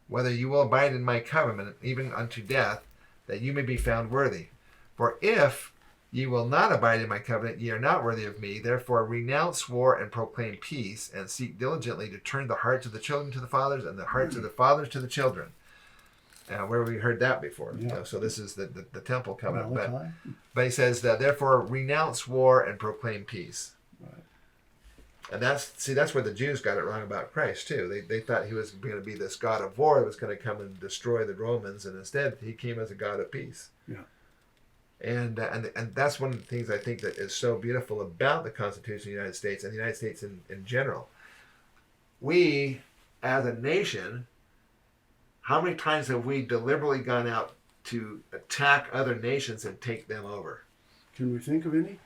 whether you will abide in my covenant, even unto death, that you may be found worthy. For if ye will not abide in my covenant, ye are not worthy of me. Therefore renounce war and proclaim peace, and seek diligently to turn the hearts of the children to the fathers, and the hearts of the fathers to the children. Where we heard that before. Yeah. So this is the temple covenant. Malachi. But he says that therefore renounce war and proclaim peace. Right. And that's where the Jews got it wrong about Christ too. They thought he was going to be this God of war that was going to come and destroy the Romans, and instead he came as a God of peace. Yeah. And that's one of the things I think that is so beautiful about the Constitution of the United States and the United States in general. We, as a nation, how many times have we deliberately gone out to attack other nations and take them over? Can we think of any?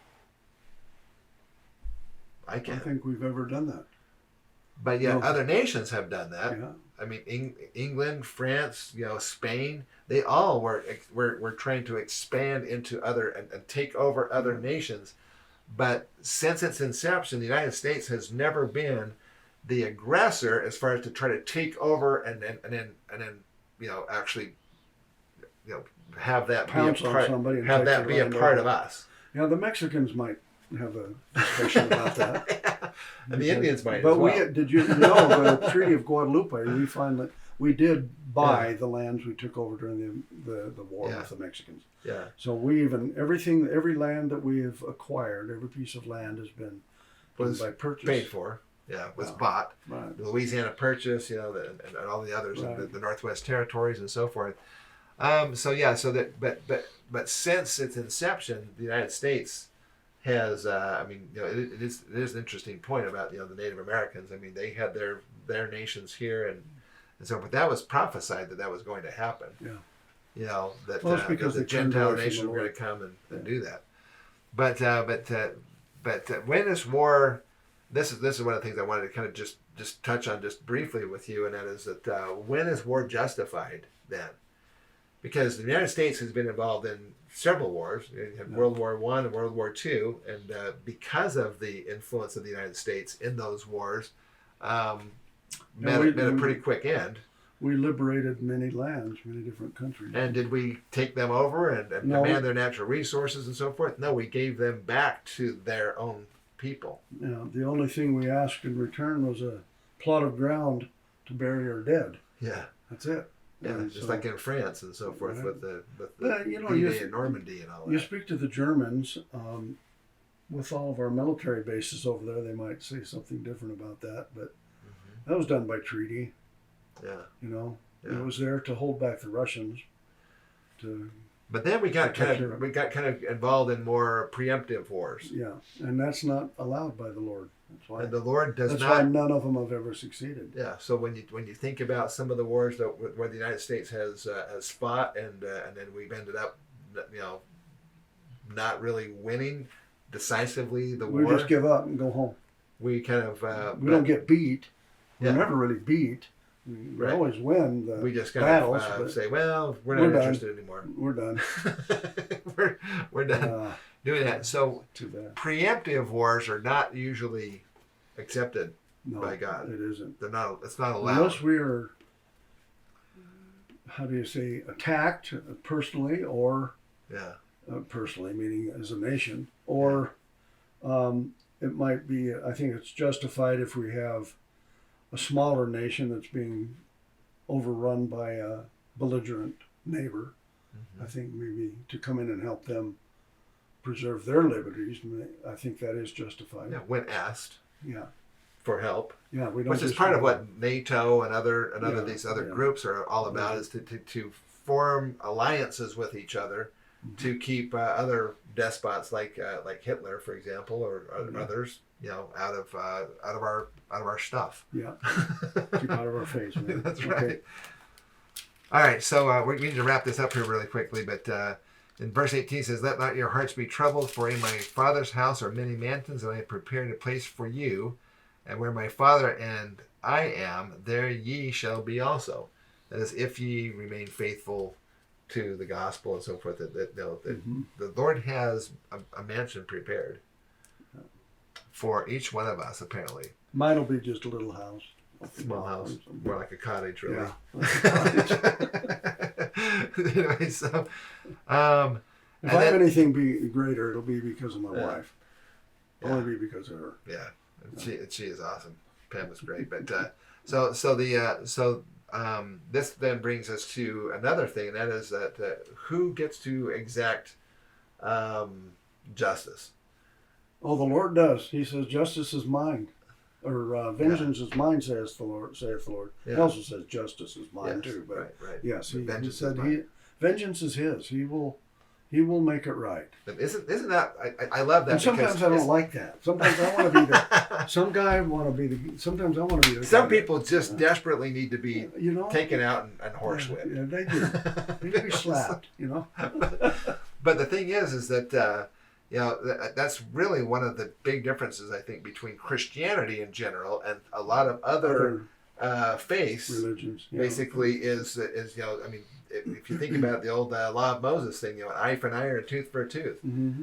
I can't. I think we've ever done that. But yet other nations have done that. Yeah. I mean, England, France, Spain, they all were trying to expand into other and take over other nations. But since its inception, the United States has never been the aggressor as far as to try to take over and then actually have that Pounce be a on part, somebody and have take that their be a land part over. of us. Yeah, the Mexicans might have a discussion about that. And the Indians might But as well. did you know the Treaty of Guadalupe? We find that we did buy the lands we took over during the war with the Mexicans. Yeah. So every land that we have acquired, every piece of land has been by purchase. Paid for. was bought. Right. The Louisiana Purchase, and all the others, Right. the Northwest Territories, and so forth. But since its inception, the United States has, it is an interesting point about the Native Americans. I mean, they had their nations here, and so, but that was prophesied that was going to happen. Yeah. That Well, it's because the they turned Gentile away from nations the were going Lord. to come and do that. But when this war, this is one of the things I wanted to kind of just touch on just briefly with you, and that is that when is war justified then? Because the United States has been involved in several wars. You had World War I and World War II, and because of the influence of the United States in those wars, met a pretty quick end. We liberated many lands, many different countries. And did we take them over and No. command their natural resources and so forth? No, we gave them back to their own people. The only thing we asked in return was a plot of ground to bury our dead. Yeah. That's it. Yeah, And just so- like in France and so forth, Right. with the you D-Day and Normandy and all that. You speak to the Germans, with all of our military bases over there, they might say something different about that, but that was done by treaty. Yeah. It was there to hold back the Russians. But then we got protect kind of involved in more preemptive wars. Yeah, and that's not allowed by the Lord. That's why. And the Lord does That's not. why none of them have ever succeeded. Yeah. So when you think about some of the wars where the United States has fought, and then we've ended up, not really winning decisively the We war. just give up and go home. We kind of We don't get beat. Yeah. We're never really beat. We Right. always win the we just kind battles, of but say, well, we're we're not done. interested anymore. we're done. we're done doing that. So Too bad. preemptive wars are not usually accepted No, by God. it isn't. They're not. It's not allowed. Unless we are, how do you say, attacked personally, or Yeah. personally, meaning as a nation, or it might be, I think it's justified if we have a smaller nation that's being overrun by a belligerent neighbor. I think maybe to come in and help them preserve their liberties, I think that is justified. Yeah. When asked Yeah. for help, Yeah, we don't which is just part of go- what NATO and other Yeah, these other yeah. groups are all about, Yeah. is to form alliances with each other to keep other despots like Hitler, for example, or others, out of our stuff. Yeah. Keep out of our face, man. That's Okay. right. All right, so we need to wrap this up here really quickly, but in verse 18 it says, "Let not your hearts be troubled, for in my Father's house are many mansions, and I have prepared a place for you, and where my Father and I am, there ye shall be also." That is, if ye remain faithful to the gospel and so forth, that the Lord has a mansion prepared for each one of us, apparently. Mine will be just a little house. Small house, more like a cottage, really. Yeah. Anyway, so If I have then- anything be greater, it'll be because of my Yeah. wife. Yeah. Only be because of her. yeah, and she is awesome. Pam is great, but this then brings us to another thing, and that is that who gets to exact justice? Oh, the Lord does. He says, "Justice is mine," or "Vengeance is mine," saith the Lord. Yeah. He also says, "Justice is mine Yes, too." But right. yes, he Vengeance said is mine. vengeance is his. He will make it right. And isn't that I love that? And sometimes because I don't it's- like that. Sometimes I want to be the. Sometimes I want to be the. Some guy people just desperately need to be that, taken out and horsewhipped. Yeah, they do. They need to be slapped. But the thing is that that's really one of the big differences, I think, between Christianity in general and a lot of other faiths. Religions. Basically, is I mean, if you think about the old law of Moses thing, an eye for an eye or a tooth for a tooth. Mm-hmm.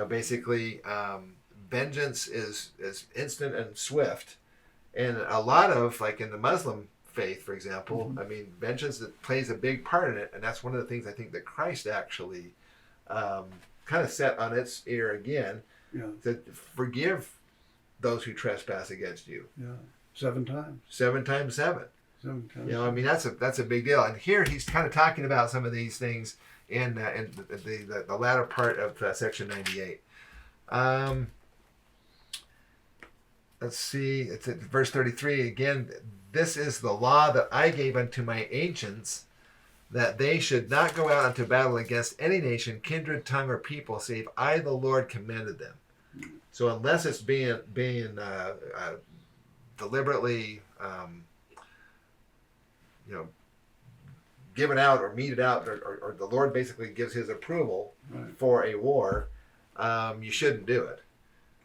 Basically, vengeance is instant and swift, and a lot of, like in the Muslim faith, for example, I mean, vengeance plays a big part in it, and that's one of the things I think that Christ actually kind of set on its ear again, to forgive those who trespass against you. Yeah. 7 times. 7 times 7. 7 times. I mean, that's a big deal. And here he's kind of talking about some of these things in the latter part of section 98. let's see, it's at verse 33 again. This is the law that I gave unto my ancients, that they should not go out into battle against any nation, kindred, tongue, or people, save I, the Lord, commanded them. So unless it's being deliberately, given out or meted out, or the Lord basically gives his approval for a war, you shouldn't do it.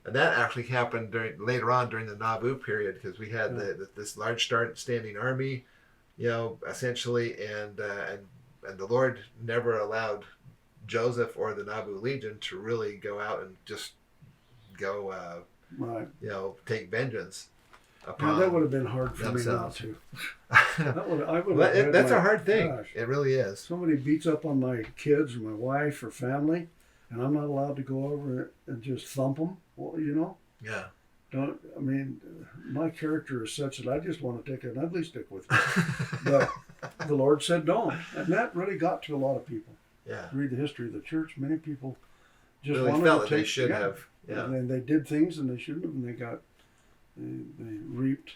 And that actually happened later on during the Nauvoo period, because we had this large standing army, essentially, and the Lord never allowed Joseph or the Nauvoo Legion to really go out and just go, take vengeance upon that would have been hard for themselves. me too. That's a hard thing. Gosh, it really is. Somebody beats up on my kids or my wife or family, and I'm not allowed to go over and just thump them. Well, Yeah. My character is such that I just want to take an ugly stick with me. But the Lord said don't. And that really got to a lot of people. Yeah. Read the history of the church. Many people just really wanted felt to that they should have. Yeah. And then they did things and they shouldn't have, and they reaped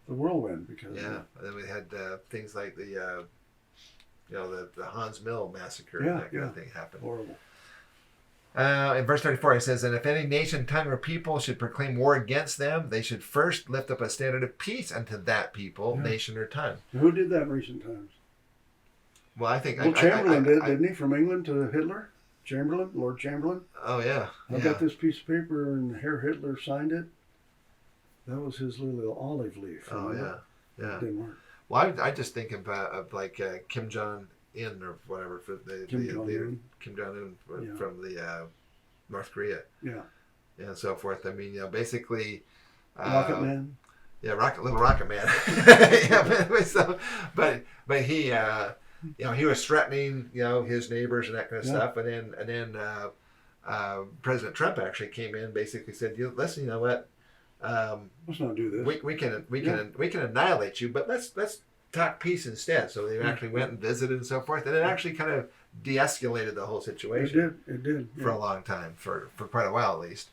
the whirlwind because and then we had things like the Hans Mill massacre and that kind of thing happened. Horrible. In verse 34 it says, and if any nation, tongue, or people should proclaim war against them, they should first lift up a standard of peace unto that people, nation, or tongue. Who did that in recent times? Well, I think Chamberlain didn't he, from England to Hitler? Lord Chamberlain. Oh yeah. I got this piece of paper and Herr Hitler signed it. That was his little olive leaf. Oh yeah. It didn't work. Well, I just think of like Kim Jong-un or whatever, for the leader, Kim Jong-un from the North Korea. Yeah. And so forth. I mean, basically. Rocket Man. Yeah, little Rocket Man. But he. He was threatening, his neighbors and that kind of stuff, and then President Trump actually came in, basically said, "Listen, you know what? Let's not do this. We can annihilate you, but let's talk peace instead." So they actually went and visited and so forth, and it actually kind of de-escalated the whole situation. It did for a long time, for quite a while at least.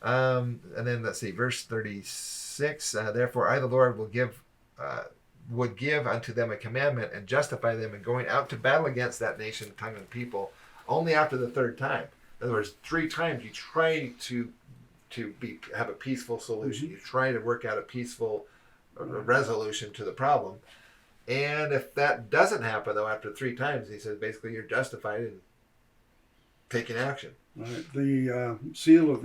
And then let's see, verse 36. Therefore, I, the Lord, would give unto them a commandment and justify them in going out to battle against that nation, tongue, and people only after the third time. In other words, 3 times you try to have a peaceful solution. You try to work out a peaceful resolution to the problem. And if that doesn't happen, though, after 3 times, he says basically you're justified in taking action. Right. The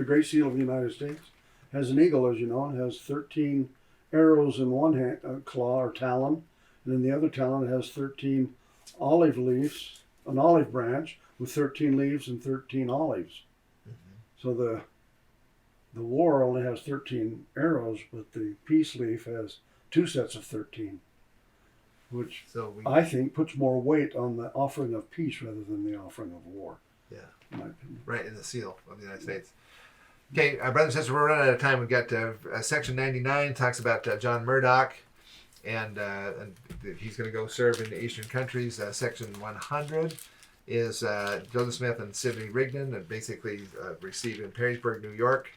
Great Seal of the United States has an eagle, as you know, and has 13 arrows in one hand, claw or talon, and in the other talon it has 13 olive leaves, an olive branch with 13 leaves and 13 olives. So the war only has 13 arrows, but the peace leaf has 2 sets of 13, which I think puts more weight on the offering of peace rather than the offering of war. Yeah, in my opinion. Right, in the seal of the United States. Okay, brothers and sisters, we're running out of time. We've got section 99 talks about John Murdoch, and he's going to go serve in the Eastern countries. Section 100 is Joseph Smith and Sidney Rigdon, and basically received in Perrysburg, New York.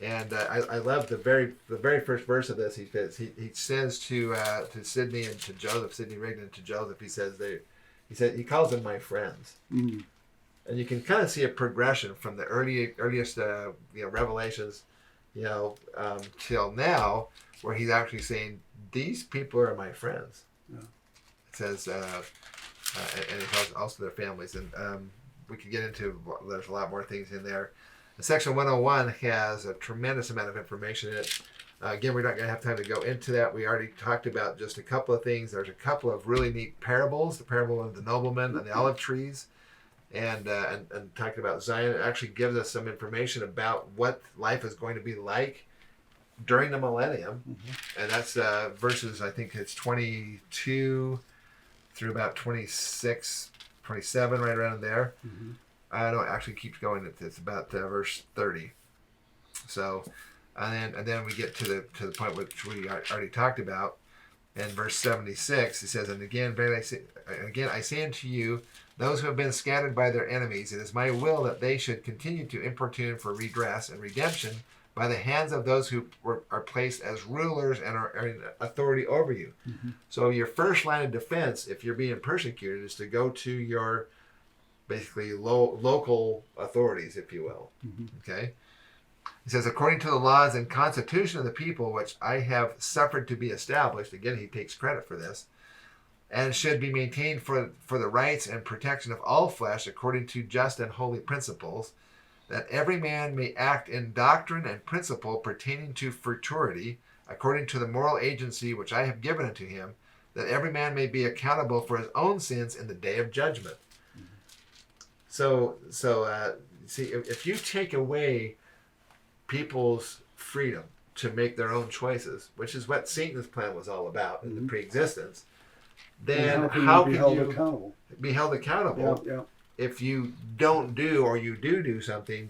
And I love the very first verse of this. He says to Sidney and to Joseph, Sidney Rigdon and to Joseph, he calls them my friends. Mm. And you can kind of see a progression from the earliest revelations, till now, where he's actually saying, these people are my friends. Yeah. It says, and it calls also their families. And we could get into, there's a lot more things in there. And Section 101 has a tremendous amount of information in it. Again, we're not going to have time to go into that. We already talked about just a couple of things. There's a couple of really neat parables, the parable of the nobleman and the olive trees. And talking about Zion. It actually gives us some information about what life is going to be like during the millennium. Mm-hmm. And that's verses, I think it's 22 through about 26, 27, right around there. Mm-hmm. No, it actually keeps going. It's about verse 30. So, and then we get to the point which we already talked about. In verse 76, it says, and again I say unto you, those who have been scattered by their enemies, it is my will that they should continue to importune for redress and redemption by the hands of those who are placed as rulers and are in authority over you. Mm-hmm. So your first line of defense, if you're being persecuted, is to go to your basically local authorities, if you will. Mm-hmm. Okay? He says, according to the laws and constitution of the people, which I have suffered to be established, again, he takes credit for this, and should be maintained for the rights and protection of all flesh according to just and holy principles, that every man may act in doctrine and principle pertaining to futurity, according to the moral agency which I have given unto him, that every man may be accountable for his own sins in the day of judgment. Mm-hmm. So see, if you take away people's freedom to make their own choices, which is what Satan's plan was all about in the pre-existence, then how can you be held accountable if you don't do or you do something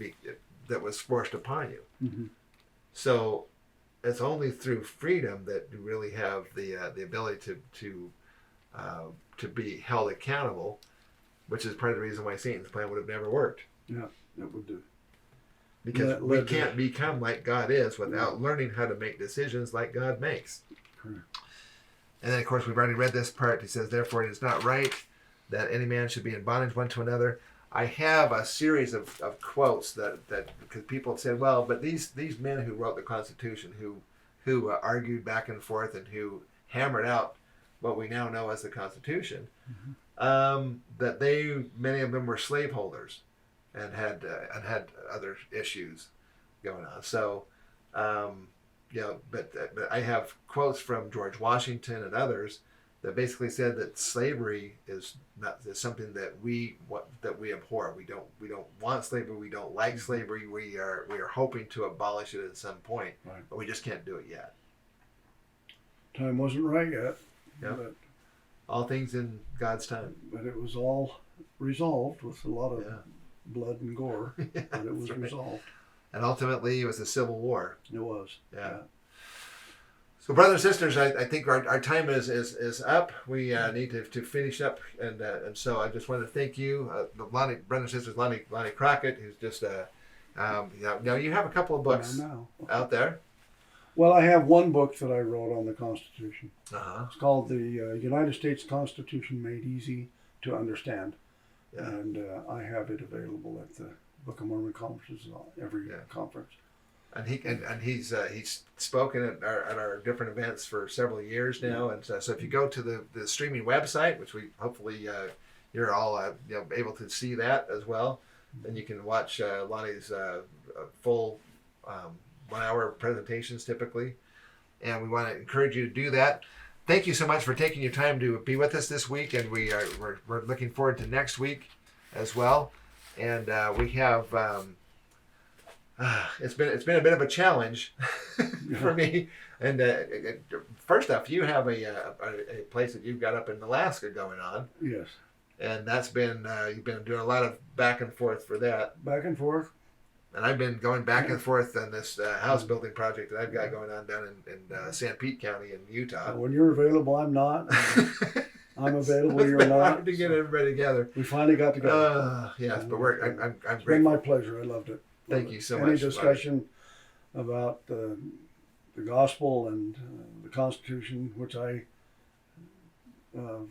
that was forced upon you? Mm-hmm. So it's only through freedom that you really have the ability to be held accountable, which is part of the reason why Satan's plan would have never worked. Yeah, it would do. Because we can't become like God is without learning how to make decisions like God makes. Correct. And then, of course, we've already read this part. He says, therefore, it is not right that any man should be in bondage one to another. I have a series of quotes that because people have said, well, but these men who wrote the Constitution, who argued back and forth and who hammered out what we now know as the Constitution, mm-hmm. That many of them were slaveholders and had other issues going on. So, but I have quotes from George Washington and others that basically said that slavery is something that we abhor. We don't want slavery. We don't like slavery. We are hoping to abolish it at some point, right. But we just can't do it yet. Time wasn't right yet. Yeah. All things in God's time. But it was all resolved with a lot of blood and gore. Yeah, but it was resolved. And ultimately, it was a civil war. It was. Yeah. So, brothers and sisters, I think our time is up. We need to finish up, and so I just want to thank you, Lonnie, brothers and sisters, Lonnie Crockett, who's just now you have a couple of books out there. Well, I have one book that I wrote on the Constitution. Uh-huh. It's called The United States Constitution Made Easy to Understand, and I have it available at the Book of Mormon conferences every conference. And he's spoken at our different events for several years now, and so if you go to the streaming website, which we hopefully you're all able to see that as well, then you can watch Lonnie's full 1 hour presentations typically, and we want to encourage you to do that. Thank you so much for taking your time to be with us this week, and we're looking forward to next week as well. And we have it's been a bit of a challenge for me. And first off, you have a place that you've got up in Alaska going on. Yes. And that's been you've been doing a lot of back and forth for that. Back and forth. And I've been going back and forth on this house building project that I've got going on down in San Pete County in Utah. When you're available, I'm not. I'm available. You're not. Hard to get everybody together. We finally got together. Yes, but I'm grateful. It's been my pleasure. I loved it. Thank you so much. Any discussion about the gospel and the Constitution, which I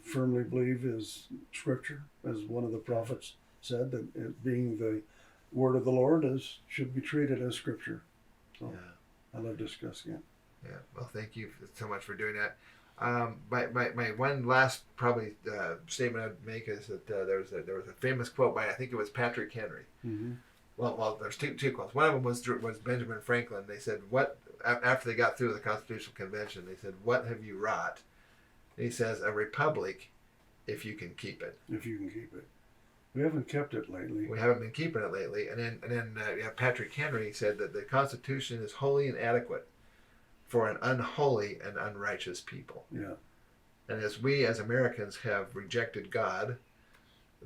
firmly believe is Scripture, as one of the prophets said, that it being the word of the Lord should be treated as Scripture. So I love discussing it. Yeah. Well, thank you so much for doing that. My one last probably statement I'd make is that there was a famous quote by, I think it was Patrick Henry. Mm-hmm. Well, there's two quotes. One of them was Benjamin Franklin. They said, "What?" After they got through the Constitutional Convention, they said, "What have you wrought?" And he says, "A republic, if you can keep it." If you can keep it. We haven't kept it lately. We haven't been keeping it lately. And then Patrick Henry said that the Constitution is wholly inadequate for an unholy and unrighteous people. Yeah. And as we as Americans have rejected God,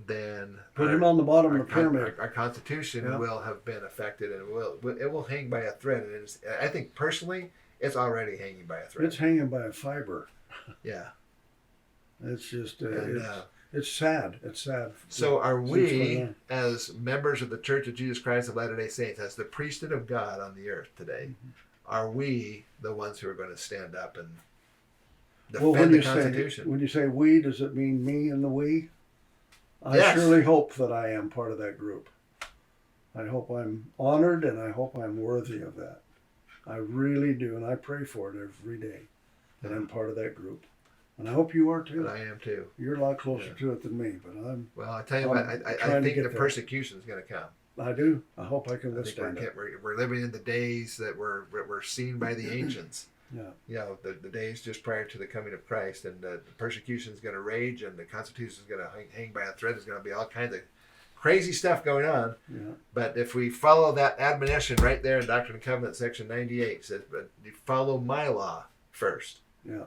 then put him on the bottom of the pyramid. Our Constitution will have been affected, and it will hang by a thread. And I think personally, it's already hanging by a thread. It's hanging by a fiber. Yeah. It's just It's sad. It's sad. So are Things we, going on. as members of the Church of Jesus Christ of Latter-day Saints, as the priesthood of God on the earth today, are we the ones who are going to stand up and defend the Constitution? When you say we, does it mean me and the we? I Yes. surely hope that I am part of that group. I hope I'm honored and I hope I'm worthy of that. I really do, and I pray for it every day that I'm part of that group. And I hope you are too. But I am too. You're a lot closer to it than me, but I'm. Well, I tell you what, I think the persecution is going to come. I do. I hope I can I think withstand it. we're living in the days that were seen by the ancients. Yeah. You know, the days just prior to the coming of Christ, and the persecution is going to rage, and the Constitution is going to hang by a thread. There's going to be all kinds of crazy stuff going on. Yeah. But if we follow that admonition right there in Doctrine and Covenants, section 98, it says, "But you follow my law first." Yeah.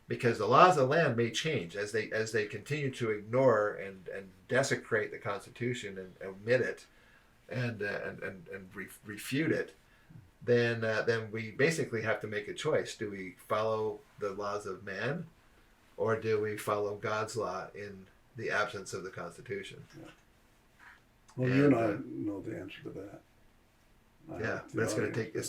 Because the laws of the land may change as they continue to ignore and desecrate the Constitution and omit it and refute it. Then we basically have to make a choice. Do we follow the laws of man, or do we follow God's law in the absence of the Constitution? Yeah. Well, you and I know the answer to that. But it's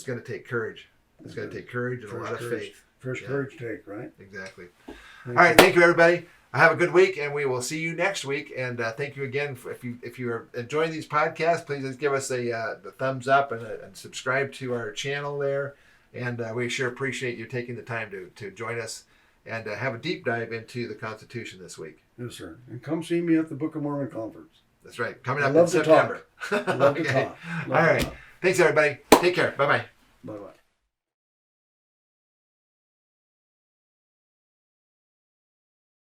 going to take courage. It's going to take courage and a lot of faith. First courage take, right? Exactly. All right, thank you, everybody. Have a good week, and we will see you next week. And thank you again. If you are enjoying these podcasts, please just give us the thumbs up and subscribe to our channel there. And we sure appreciate you taking the time to join us and have a deep dive into the Constitution this week. Yes, sir. And come see me at the Book of Mormon conference. That's right. Coming up in September. I love to talk. All right. Thanks, everybody. Take care. Bye-bye. Bye-bye.